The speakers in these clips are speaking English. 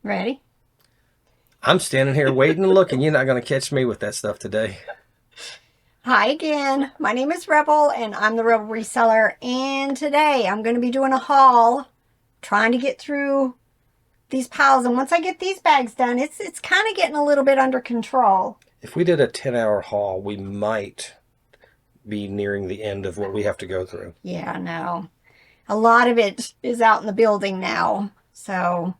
Ready? I'm standing here waiting and looking. You're not going to catch me with that stuff today. Hi again. My name is Rebel and I'm the Rebel Reseller. And today I'm going to be doing a haul, trying to get through these piles. And once I get these bags done, it's kind of getting a little bit under control. If we did a 10-hour haul, we might be nearing the end of what we have to go through. Yeah, no. A lot of it is out in the building now. So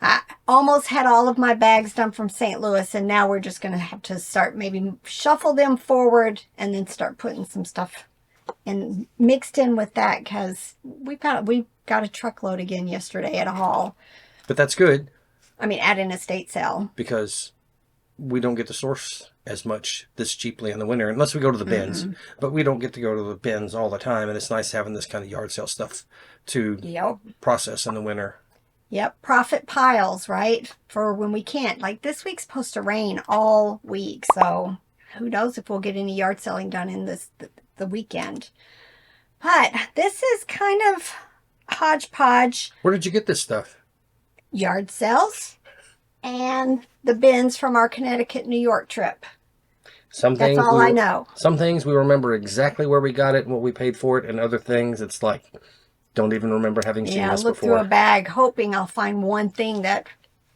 I almost had all of my bags done from St. Louis, and now we're just going to have to start maybe shuffle them forward and then start putting some stuff in mixed in with that, because we got a truckload again yesterday at a haul. But that's good. I mean, at an estate sale. Because we don't get to source as much this cheaply in the winter, unless we go to the bins. But we don't get to go to the bins all the time, and it's nice having this kind of yard sale stuff to process in the winter. Yep, profit piles, right? For when we can't. Like this week's supposed to rain all week, so who knows if we'll get any yard selling done in the weekend. But this is kind of hodgepodge. Where did you get this stuff? Yard sales and the bins from our Connecticut, New York trip. That's all I know. Some things we remember exactly where we got it and what we paid for it, and other things it's like, don't even remember having seen this before. Look through a bag hoping I'll find one thing that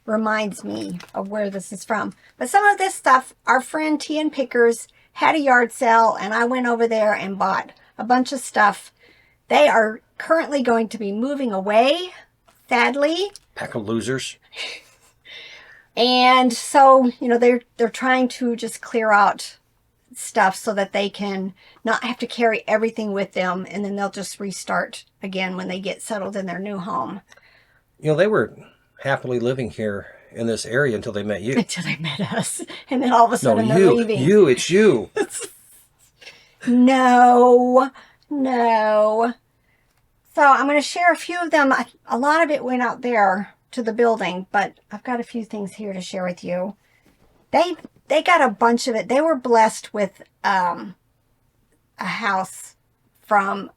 reminds me of where this is from. But some of this stuff, our friend Tea and Pickers had a yard sale, and I went over there and bought a bunch of stuff. They are currently going to be moving away, sadly. Pack of losers. And so, they're trying to just clear out stuff so that they can not have to carry everything with them, and then they'll just restart again when they get settled in their new home. They were happily living here in this area until they met you. Until they met us. And then all of a sudden they're leaving. It's you. No. So I'm going to share a few of them. A lot of it went out there to the building, but I've got a few things here to share with you. They got a bunch of it. They were blessed with a house from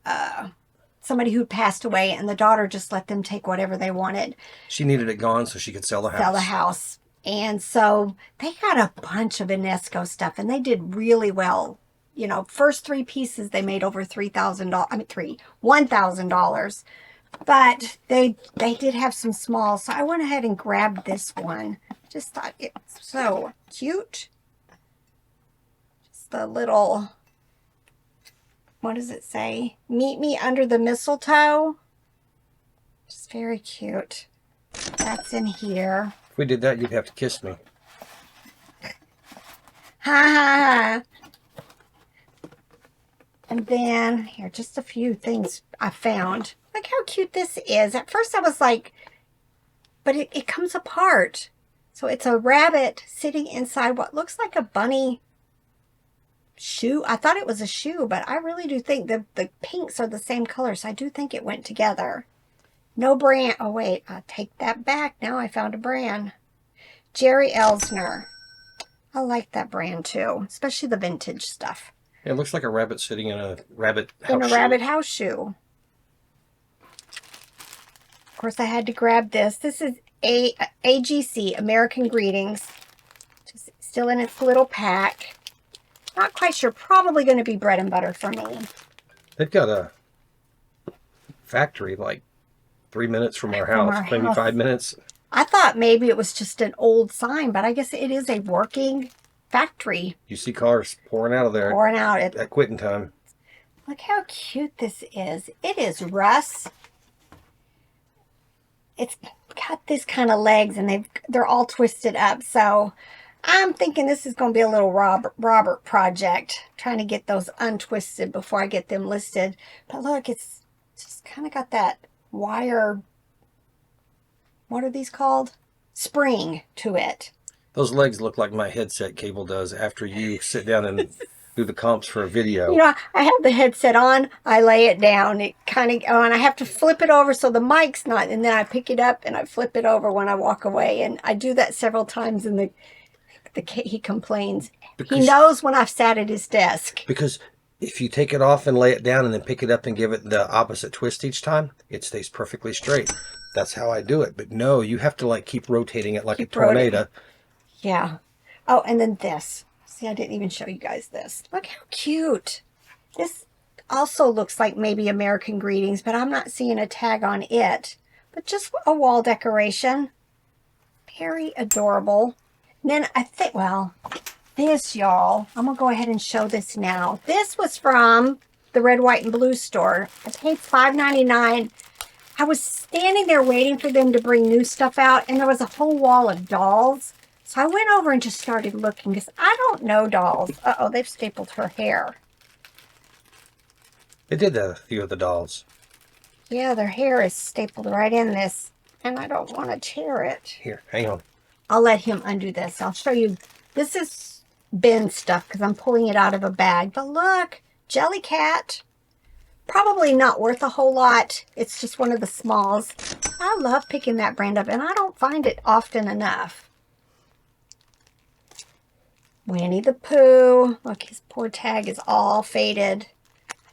somebody who passed away, and the daughter just let them take whatever they wanted. She needed it gone so she could sell the house. And so they got a bunch of Inesco stuff, and they did really well. First 3 pieces they made over $1,000. But they did have some small, so I went ahead and grabbed this one. Just thought it's so cute. Just the little, what does it say? Meet me under the mistletoe. Just very cute. That's in here. If we did that, you'd have to kiss me. Ha ha ha. And then, here, just a few things I found. Look how cute this is. At first I was like, but it comes apart. So it's a rabbit sitting inside what looks like a bunny shoe. I thought it was a shoe, but I really do think the pinks are the same color. So I do think it went together. No brand. Oh, wait. I'll take that back. Now I found a brand. Jerry Elsner. I like that brand too, especially the vintage stuff. It looks like a rabbit sitting in a rabbit house shoe. In a rabbit house shoe. Of course, I had to grab this. This is AGC, American Greetings. Just still in its little pack. Not quite sure. Probably going to be bread and butter for me. They've got a factory like 3 minutes from our house. Maybe 5 minutes. I thought maybe it was just an old sign, but I guess it is a working factory. You see cars pouring out of there. Pouring out at quitting time. Look how cute this is. It is Russ. It's got this kind of legs, and they're all twisted up. So I'm thinking this is going to be a little Robert project, trying to get those untwisted before I get them listed. But look, it's just kind of got that wire, what are these called? Spring to it. Those legs look like my headset cable does after you sit down and do the comps for a video. I have the headset on, I lay it down, it kind of, and I have to flip it over so the mic's not, and then I pick it up and I flip it over when I walk away, and I do that several times, and he complains. He knows when I've sat at his desk. Because if you take it off and lay it down and then pick it up and give it the opposite twist each time, it stays perfectly straight. that's how I do it. But no, you have to like keep rotating it like a Keep tornado. rotating. Yeah. Oh, and then this. See, I didn't even show you guys this. Look how cute. This also looks like maybe American Greetings, but I'm not seeing a tag on it. But just a wall decoration. Very adorable. And then I think, well, this, y'all, I'm going to go ahead and show this now. This was from the Red, White, and Blue store. I paid $5.99. I was standing there waiting for them to bring new stuff out, and there was a whole wall of dolls. So I went over and just started looking because I don't know dolls. Uh-oh, they've stapled her hair. They did that, a few of the dolls. Yeah, their hair is stapled right in this, and I don't want to tear it. Here, hang on. I'll let him undo this. I'll show you. This is bin stuff because I'm pulling it out of a bag. But look, Jellycat. Probably not worth a whole lot. It's just one of the smalls. I love picking that brand up, and I don't find it often enough. Winnie the Pooh. Look, his poor tag is all faded.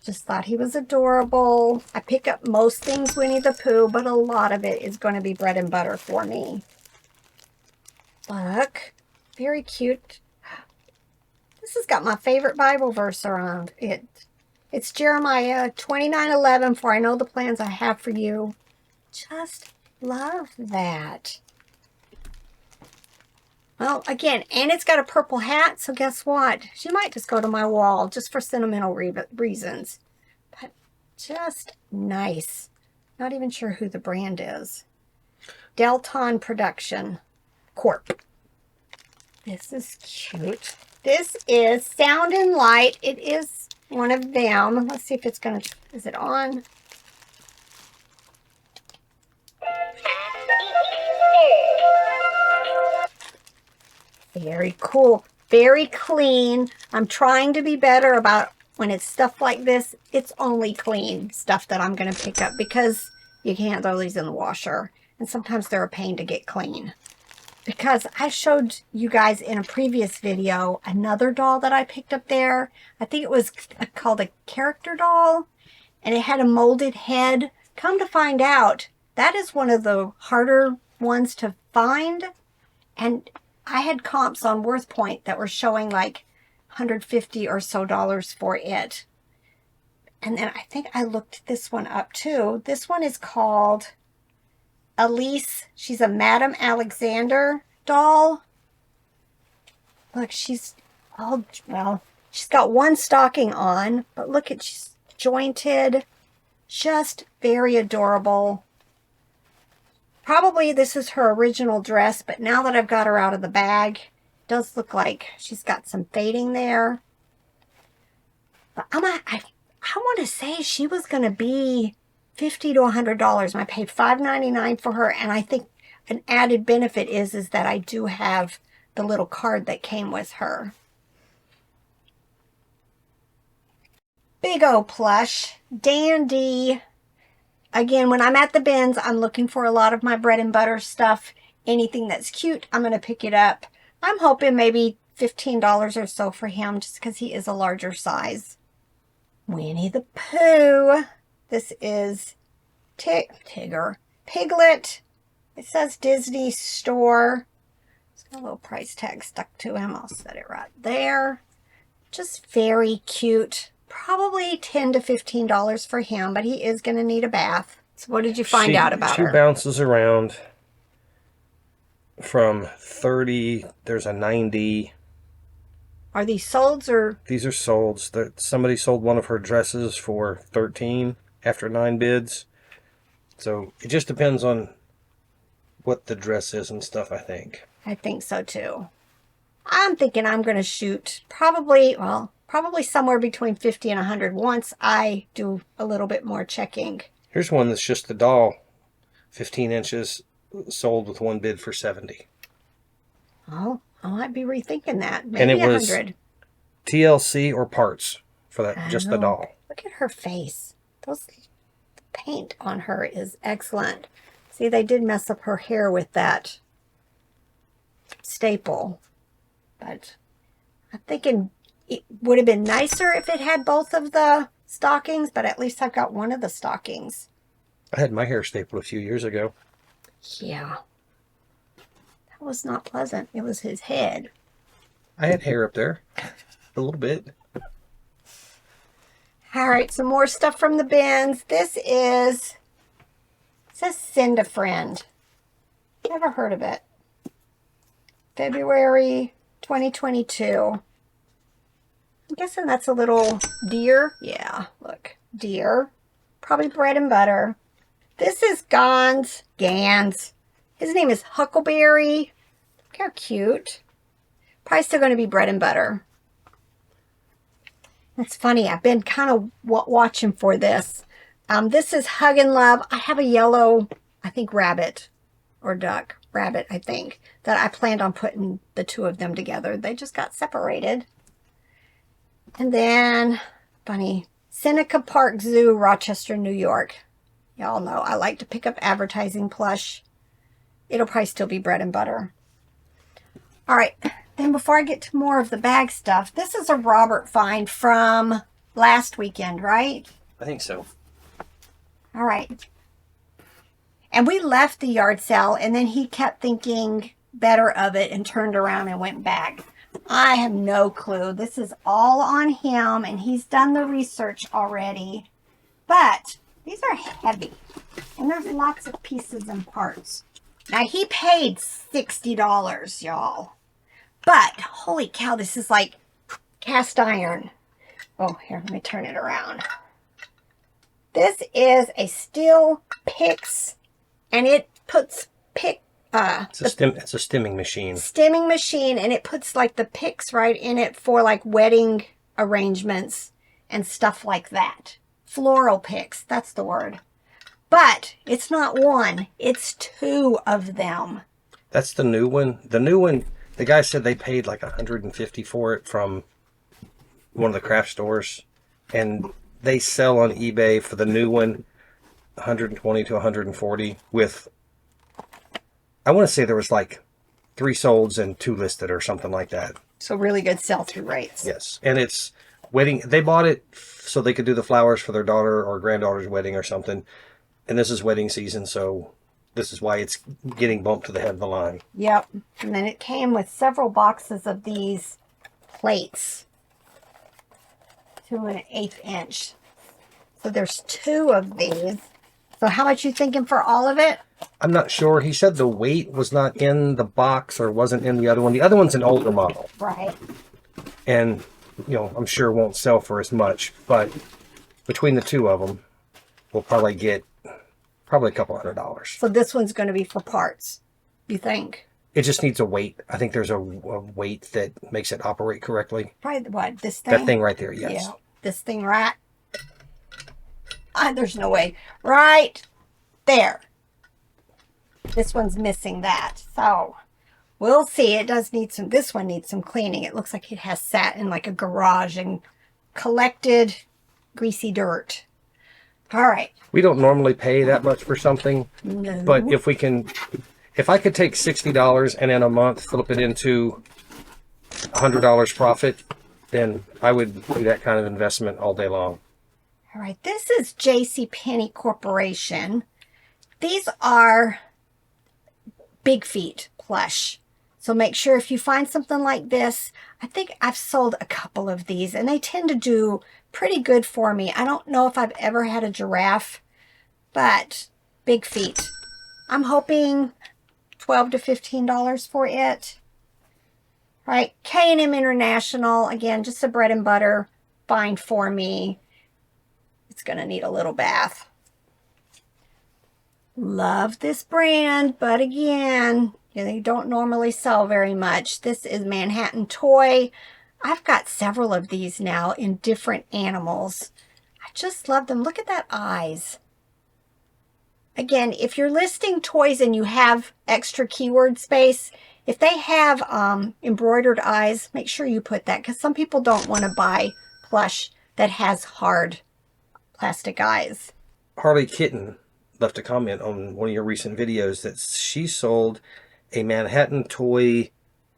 Just thought he was adorable. I pick up most things Winnie the Pooh, but a lot of it is going to be bread and butter for me. Look, very cute. This has got my favorite Bible verse around it. It's Jeremiah 29:11, for I know the plans I have for you. Just love that. Well, again, and it's got a purple hat, so guess what? She might just go to my wall just for sentimental reasons. But just nice. Not even sure who the brand is. Delton Production Corp. This is cute. This is Sound and Light. It is one of them. Let's see if it's going to... Is it on? Very cool. Very clean. I'm trying to be better about when it's stuff like this. It's only clean stuff that I'm going to pick up because you can't throw these in the washer. And sometimes they're a pain to get clean. Because I showed you guys in a previous video another doll that I picked up there. I think it was called a character doll. And it had a molded head. Come to find out, that is one of the harder ones to find. And I had comps on WorthPoint that were showing like $150 or so for it. And then I think I looked this one up too. This one is called Elise. She's a Madame Alexander doll. Look, she's all, well, she's got one stocking on, but look at, she's jointed. Just very adorable. Probably this is her original dress, but now that I've got her out of the bag, it does look like she's got some fading there. But I want to say she was going to be $50 to $100, and I paid $5.99 for her, and I think an added benefit is that I do have the little card that came with her. Big O Plush, dandy. Again, when I'm at the bins, I'm looking for a lot of my bread and butter stuff. Anything that's cute, I'm going to pick it up. I'm hoping maybe $15 or so for him, just because he is a larger size. Winnie the Pooh. This is Tigger. Piglet. It says Disney Store. It's got a little price tag stuck to him. I'll set it right there. Just very cute. Probably $10 to $15 for him, but he is going to need a bath. So what did you find out about her? She bounces around from 30. There's a 90. Are these solds or? These are solds. Somebody sold one of her dresses for 13 after 9 bids. So it just depends on what the dress is and stuff, I think. I think so too. I'm thinking I'm going to shoot probably somewhere between 50 and 100 once I do a little bit more checking. Here's one that's just the doll, 15 inches, sold with one bid for 70. Oh, I might be rethinking that. Maybe and it 100. Was TLC or parts for that, just the doll. Look at her face. The paint on her is excellent. See, they did mess up her hair with that staple. But I'm thinking it would have been nicer if it had both of the stockings, but at least I've got one of the stockings. I had my hair stapled a few years ago. Yeah. That was not pleasant. It was his head. I had hair up there. A little bit. All right, some more stuff from the bins. This is, it says Send a Friend. Never heard of it. February 2022. I'm guessing that's a little deer. Yeah, look, deer. Probably bread and butter. This is Gans. His name is Huckleberry. Look how cute. Probably still going to be bread and butter. It's funny, I've been kind of watching for this. This is Hug and Love. I have a yellow, I think, rabbit or duck. Rabbit, I think, that I planned on putting the two of them together. They just got separated. And then, funny, Seneca Park Zoo, Rochester, New York. Y'all know I like to pick up advertising Plush. It'll probably still be bread and butter. All right. Then before I get to more of the bag stuff, this is a Robert find from last weekend, right? I think so. All right. And we left the yard sale, and then he kept thinking better of it and turned around and went back. I have no clue. This is all on him, and he's done the research already. But these are heavy, and there's lots of pieces and parts. Now, he paid $60, y'all. But, holy cow, this is like cast iron. Oh, here, let me turn it around. This is a steel picks, and it puts it's a stemming machine. Stemming machine, and it puts like the picks right in it for like wedding arrangements and stuff like that. Floral picks, that's the word. But it's not one, it's two of them. That's the new one. The new one, the guy said they paid like $150 for it from one of the craft stores, and they sell on eBay for the new one $120 to $140 with, I want to say there was like 3 solds and 2 listed or something like that. So really good sell-through rates. Yes, and it's wedding. They bought it so they could do the flowers for their daughter or granddaughter's wedding or something, and this is wedding season, so this is why it's getting bumped to the head of the line. Yep. And then it came with several boxes of these plates. 2 1/8 inch. So there's 2 of these. So how much you thinking for all of it? I'm not sure. He said the weight was not in the box or wasn't in the other one. The other one's an older model. Right. And, you know, I'm sure won't sell for as much. But between the 2 of them, we'll probably get a couple $100. So this one's going to be for parts, you think? It just needs a weight. I think there's a weight that makes it operate correctly. Probably what? This thing? That thing right there, yes. Yeah. This thing right. There's no way. Right there. This one's missing that. So we'll see. It does need some, this one needs some cleaning. It looks like it has sat in like a garage and collected greasy dirt. All right. We don't normally pay that much for something, No. but if I could take $60 and in a month flip it into $100 profit, then I would do that kind of investment all day long. All right. This is JCPenney Corporation. These are Big Feet plush. So make sure if you find something like this, I think I've sold a couple of these and they tend to do pretty good for me. I don't know if I've ever had a giraffe, but Big Feet. I'm hoping $12 to $15 for it. All right, K&M International, again, just a bread and butter find for me. It's going to need a little bath. Love this brand, but again, they don't normally sell very much. This is Manhattan Toy. I've got several of these now in different animals. I just love them. Look at that eyes. Again, if you're listing toys and you have extra keyword space, if they have embroidered eyes, make sure you put that, because some people don't want to buy plush that has hard plastic eyes. Harley Kitten left a comment on one of your recent videos that she sold a Manhattan Toy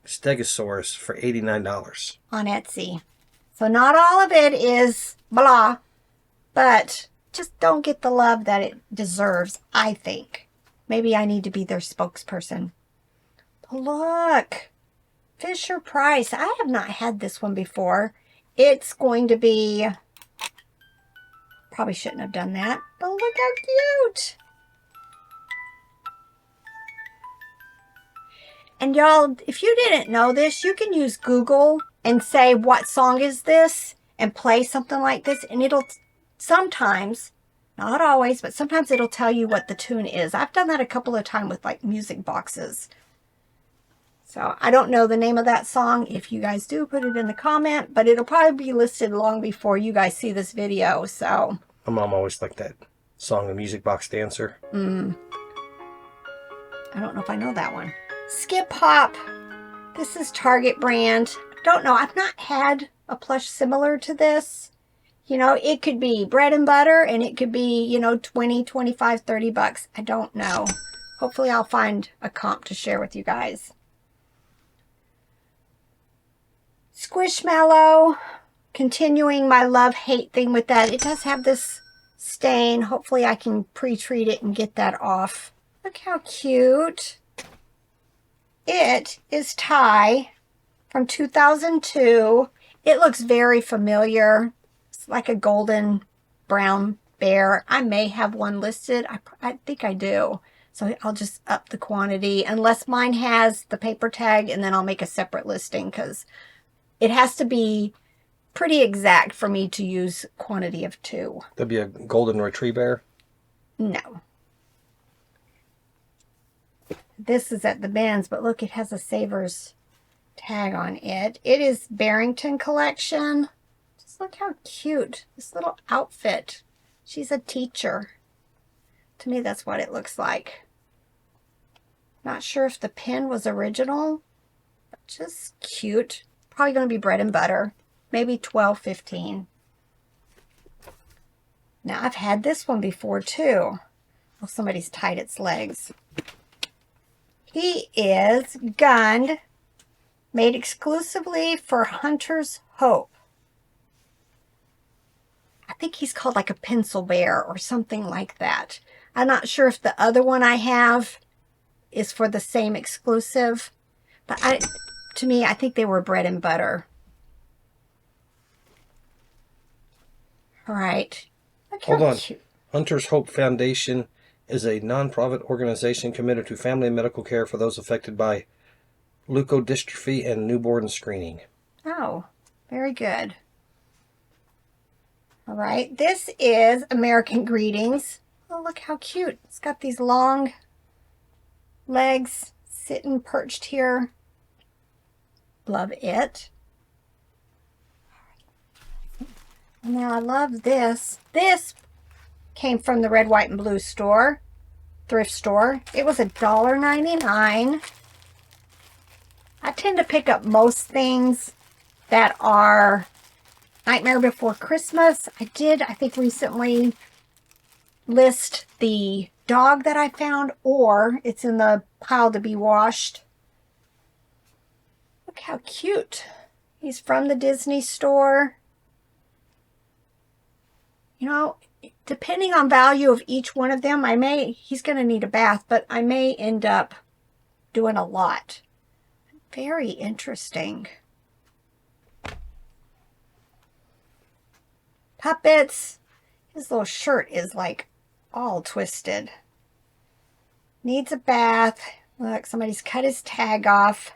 Stegosaurus for $89 on Etsy. So not all of it is blah, but just don't get the love that it deserves, I think. Maybe I need to be their spokesperson. But look, Fisher Price. I have not had this one before. It's going to be, probably shouldn't have done that, but look how cute. And y'all, if you didn't know this, you can use Google and say, what song is this? And play something like this. And it'll sometimes, not always, but sometimes it'll tell you what the tune is. I've done that a couple of times with like music boxes. So I don't know the name of that song. If you guys do, put it in the comment. But it'll probably be listed long before you guys see this video. So My mom always liked that song, The Music Box Dancer. I don't know if I know that one. Skip Hop. This is Target brand. Don't know. I've not had a plush similar to this. You know, it could be bread and butter and it could be, you know, 20, 25, 30 bucks. I don't know. Hopefully I'll find a comp to share with you guys. Squishmallow. Continuing my love-hate thing with that. It does have this stain. Hopefully I can pre-treat it and get that off. Look how cute. It is Ty from 2002. It looks very familiar. It's like a golden brown bear. I may have one listed. I think I do. So I'll just up the quantity unless mine has the paper tag, and then I'll make a separate listing because it has to be pretty exact for me to use quantity of 2. That'd be a golden retriever. No. This is at the Ben's, but look, it has a Savers tag on it. It is Barrington collection. Just look how cute. This little outfit. She's a teacher. To me, that's what it looks like. Not sure if the pin was original, but just cute. Probably going to be bread and butter. Maybe $12.15. Now, I've had this one before, too. Oh, somebody's tied its legs. He is gunned, made exclusively for Hunter's Hope. I think he's called like a pencil bear or something like that. I'm not sure if the other one I have is for the same exclusive, but to me, I think they were bread and butter. All right. Hold on. Cute. Hunter's Hope Foundation is a non-profit organization committed to family and medical care for those affected by leukodystrophy and newborn screening. Oh, very good. All right, this is American Greetings. Oh, look how cute. It's got these long legs sitting perched here. Love it. Now I love this. This came from the Red, White, and Blue store, thrift store. It was $1.99. I tend to pick up most things that are Nightmare Before Christmas. I think recently list the dog that I found, or it's in the pile to be washed. Look how cute. He's from the Disney store. You know, depending on value of each one of them, he's going to need a bath, but I may end up doing a lot. Very interesting. Puppets. His little shirt is like all twisted. Needs a bath. Look, somebody's cut his tag off.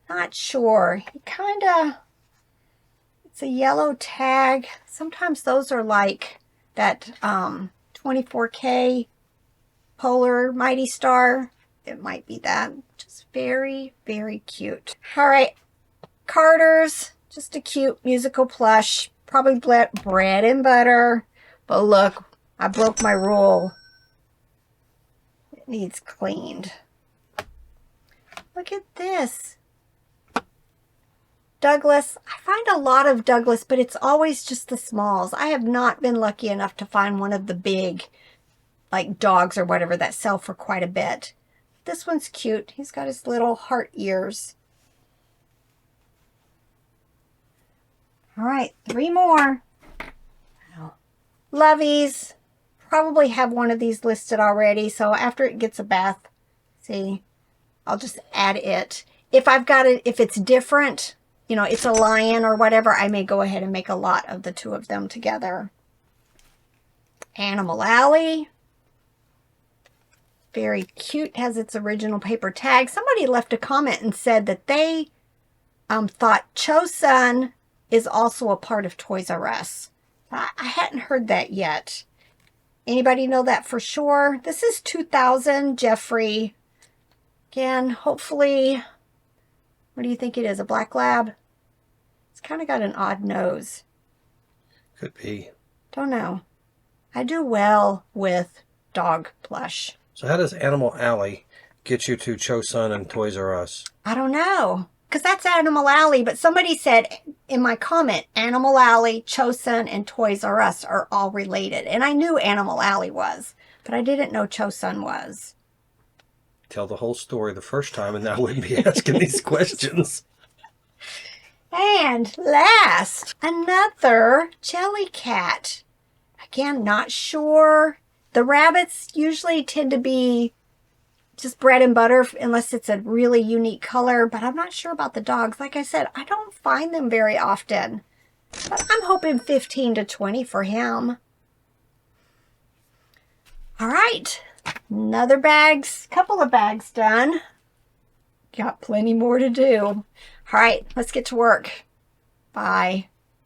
Not sure. He kind of... It's a yellow tag. Sometimes those are like that 24K Polar Mighty Star. It might be that. Just very, very cute. All right. Carter's. Just a cute musical plush. Probably bread and butter. But look, I broke my rule. It needs cleaned. Look at this. Douglas. I find a lot of Douglas, but it's always just the smalls. I have not been lucky enough to find one of the big, like dogs or whatever, that sell for quite a bit. This one's cute. He's got his little heart ears. All right, 3 more. Wow. Loveys. probably have one of these listed already. So after it gets a bath, see, I'll just add it. If I've got it, if it's different, you know, it's a lion or whatever, I may go ahead and make a lot of the two of them together. Animal Alley. Very cute, has its original paper tag. Somebody left a comment and said that they thought Chosun is also a part of Toys R Us. I hadn't heard that yet. Anybody know that for sure? This is 2000 Jeffrey. Again, hopefully, what do you think it is? A black lab? It's kind of got an odd nose. Could be. Don't know. I do well with dog plush. So how does Animal Alley get you to Chosun and Toys R Us? I don't know. Because that's Animal Alley. But somebody said in my comment, Animal Alley, Chosun, and Toys R Us are all related. And I knew Animal Alley was. But I didn't know Chosun was. Tell the whole story the first time and I wouldn't be asking these questions. And last, another Jellycat. Again, not sure. The rabbits usually tend to be just bread and butter unless it's a really unique color, but I'm not sure about the dogs. Like I said, I don't find them very often, but I'm hoping 15 to 20 for him. All right, another couple of bags done. Got plenty more to do. All right, let's get to work. Bye.